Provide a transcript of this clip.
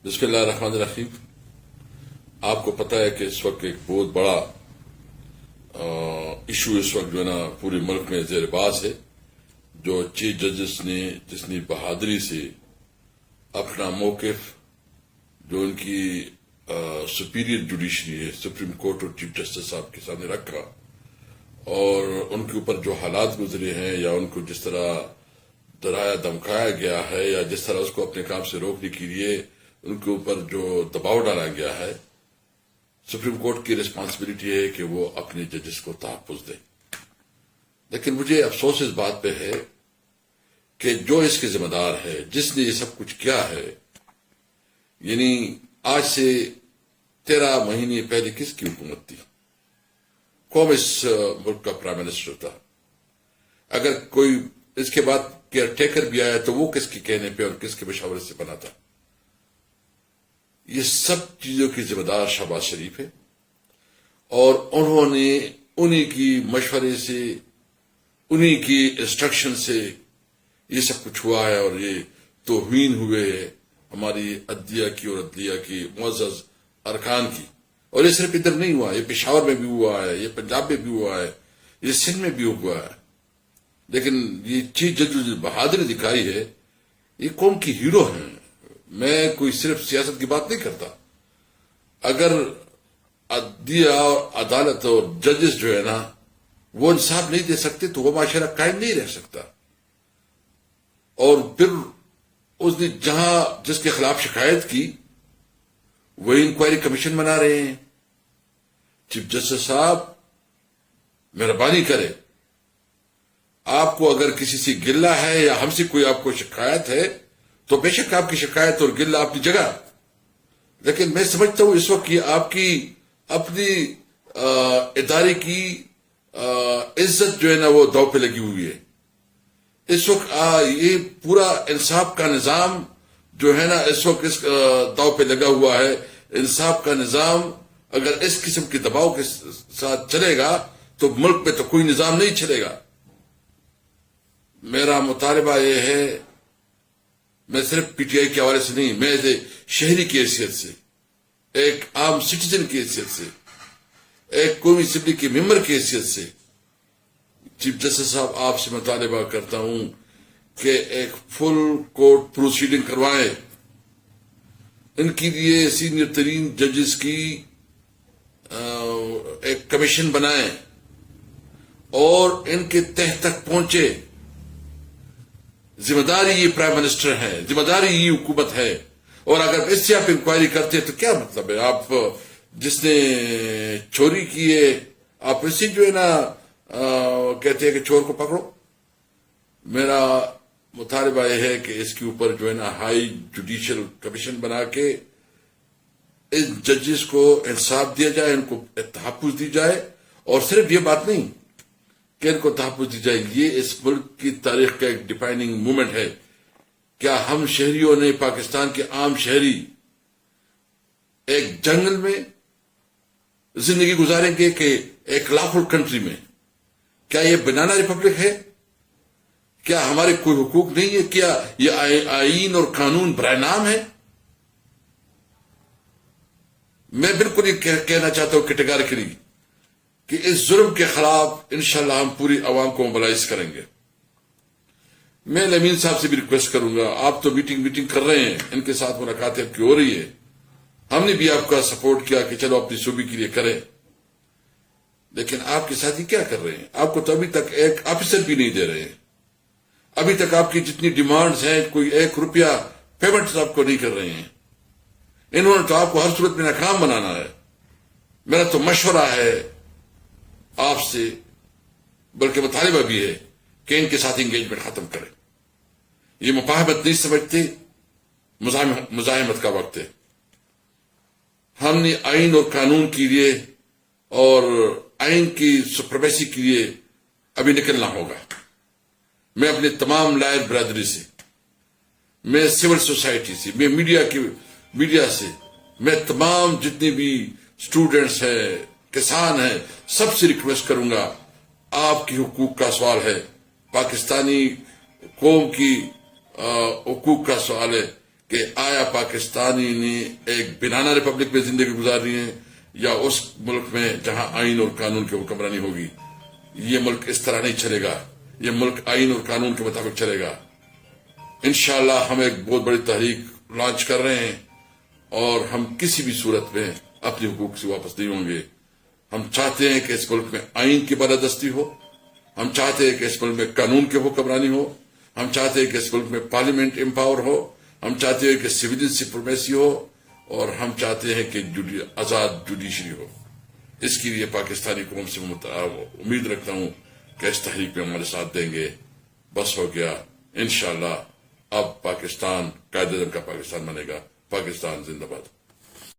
بسم اللہ الرحمن الرحیم. آپ کو پتہ ہے کہ اس وقت ایک بہت بڑا ایشو اس وقت جو ہے نا پورے ملک میں زیر باز ہے. جو چیف ججز نے جتنی بہادری سے اپنا موقف جو ان کی سپیریئر جوڈیشری ہے سپریم کورٹ اور چیف جسٹس صاحب کے سامنے رکھا اور ان کے اوپر جو حالات گزرے ہیں یا ان کو جس طرح ڈرایا دھمکایا گیا ہے یا جس طرح اس کو اپنے کام سے روکنے کے لیے ان کے اوپر جو دباؤ ڈالا گیا ہے، سپریم کورٹ کی ریسپانسبلٹی ہے کہ وہ اپنے ججز کو تحفظ دے. لیکن مجھے افسوس اس بات پہ ہے کہ جو اس کے ذمہ دار ہے، جس نے یہ سب کچھ کیا ہے، یعنی آج سے 13 مہینے پہلے کس کی حکومت تھی؟ کون اس ملک کا پرائم منسٹر تھا؟ اگر کوئی اس کے بعد کیئر ٹیکر بھی آیا تو وہ کس کے کہنے پہ اور کس کے مشاورت سے بنا تھا؟ یہ سب چیزوں کی ذمہ دار شہباز شریف ہے اور انہوں نے انہی کی مشورے سے انہی کی انسٹرکشن سے یہ سب کچھ ہوا ہے اور یہ توہین ہوئے ہے ہماری عدلیہ کی اور عدلیہ کی معزز ارکان کی. اور یہ صرف ادھر نہیں ہوا، یہ پشاور میں بھی ہوا ہے، یہ پنجاب میں بھی ہوا ہے، یہ سندھ میں بھی ہوا ہے. لیکن یہ چیف جج جو بہادری دکھائی ہے، یہ قوم کی ہیرو ہیں. میں کوئی صرف سیاست کی بات نہیں کرتا. اگر عدلیہ اور عدالت اور ججز جو ہے نا وہ انصاف نہیں دے سکتے تو وہ معاشرہ قائم نہیں رہ سکتا. اور پھر اس نے جہاں جس کے خلاف شکایت کی وہی انکوائری کمیشن بنا رہے ہیں. چیف جسٹس صاحب مہربانی کرے، آپ کو اگر کسی سے گلہ ہے یا ہم سے کوئی آپ کو شکایت ہے تو بے شک آپ کی شکایت اور گلہ اپنی جگہ، لیکن میں سمجھتا ہوں اس وقت یہ آپ کی اپنی ادارے کی عزت جو ہے نا وہ داؤ پہ لگی ہوئی ہے. اس وقت یہ پورا انصاف کا نظام جو ہے نا اس وقت اس داؤ پہ لگا ہوا ہے. انصاف کا نظام اگر اس قسم کے دباؤ کے ساتھ چلے گا تو ملک میں تو کوئی نظام نہیں چلے گا. میرا مطالبہ یہ ہے، میں صرف پی ٹی آئی کے حوالے سے نہیں، میں ایز اے شہری کی حیثیت سے، ایک عام سٹیزن کی حیثیت سے، ایک قومی اسمبلی کے ممبر کی حیثیت سے چیف جسٹس صاحب آپ سے مطالبہ کرتا ہوں کہ ایک فل کورٹ پروسیڈنگ کروائیں. ان کے لیے سینئر ترین ججز کی ایک کمیشن بنائیں اور ان کے تہ تک پہنچے. ذمہ داری یہ پرائم منسٹر ہے، ذمہ داری یہ حکومت ہے. اور اگر اس سے آپ انکوائری کرتے تو کیا مطلب ہے؟ آپ جس نے چوری کی ہے آپ اسی جو ہے نا کہتے ہیں کہ چور کو پکڑو. میرا مطالبہ یہ ہے کہ اس کے اوپر جو ہے نا ہائی جوڈیشل کمیشن بنا کے ان ججز کو انصاف دیا جائے، ان کو تحفظ دی جائے. اور صرف یہ بات نہیں کہ ان کو تحفظ دی جائے، یہ اس ملک کی تاریخ کا ایک ڈیفائننگ مومنٹ ہے. کیا ہم شہریوں نے، پاکستان کے عام شہری ایک جنگل میں زندگی گزاریں گے کہ ایک لافل کنٹری میں؟ کیا یہ بنانا ریپبلک ہے؟ کیا ہمارے کوئی حقوق نہیں ہے؟ کیا یہ آئین اور قانون برائے نام ہے؟ میں بالکل یہ کہنا چاہتا ہوں کیٹیگریکلی کہ اس ظلم کے خلاف انشاءاللہ ہم پوری عوام کو موبلائز کریں گے. میں امین صاحب سے بھی ریکویسٹ کروں گا، آپ تو میٹنگ کر رہے ہیں، ان کے ساتھ ملاقاتیں آپ کی ہو رہی ہے، ہم نے بھی آپ کا سپورٹ کیا کہ چلو اپنی صوبے کے لیے کریں. لیکن آپ کے ساتھی کیا کر رہے ہیں؟ آپ کو تو ابھی تک ایک آفیسر بھی نہیں دے رہے ہیں. ابھی تک آپ کی جتنی ڈیمانڈز ہیں کوئی 1 روپیہ پیمنٹ آپ کو نہیں کر رہے ہیں. انہوں نے تو آپ کو ہر صورت میں ناکام بنانا ہے. میرا تو مشورہ ہے آپ سے، بلکہ مطالبہ بھی ہے کہ ان کے ساتھ انگیجمنٹ ختم کریں. یہ مفاہمت نہیں سمجھتے، مزاحمت کا وقت ہے. ہم نے آئین اور قانون کے لیے اور آئین کی سپریمیسی کے لیے ابھی نکلنا ہوگا. میں اپنے تمام لائر برادری سے، میں سول سوسائٹی سے، میں میڈیا سے، میں تمام جتنے بھی اسٹوڈنٹس ہیں، کسان ہیں، سب سے ریکویسٹ کروں گا، آپ کی حقوق کا سوال ہے، پاکستانی قوم کی حقوق کا سوال ہے کہ آیا پاکستانی نے ایک بنانا ریپبلک میں زندگی گزارنی ہے یا اس ملک میں جہاں آئین اور قانون کی حکمرانی ہوگی. یہ ملک اس طرح نہیں چلے گا. یہ ملک آئین اور قانون کے مطابق چلے گا. انشاءاللہ ہم ایک بہت بڑی تحریک لانچ کر رہے ہیں اور ہم کسی بھی صورت میں اپنے حقوق سے واپس نہیں ہوں گے. ہم چاہتے ہیں کہ اس ملک میں آئین کی بالادستی ہو. ہم چاہتے ہیں کہ اس ملک میں قانون کی حکمرانی ہو. ہم چاہتے ہیں کہ اس ملک میں پارلیمنٹ امپاور ہو. ہم چاہتے ہیں کہ سویلین سپریمیسی ہو. اور ہم چاہتے ہیں کہ آزاد جوڈیشری ہو. اس کے لیے پاکستانی قوم سے امید رکھتا ہوں کہ اس تحریک میں ہمارے ساتھ دیں گے. بس ہو گیا. انشاءاللہ اب پاکستان قائد اعظم کا پاکستان بنے گا. پاکستان زندہ باد.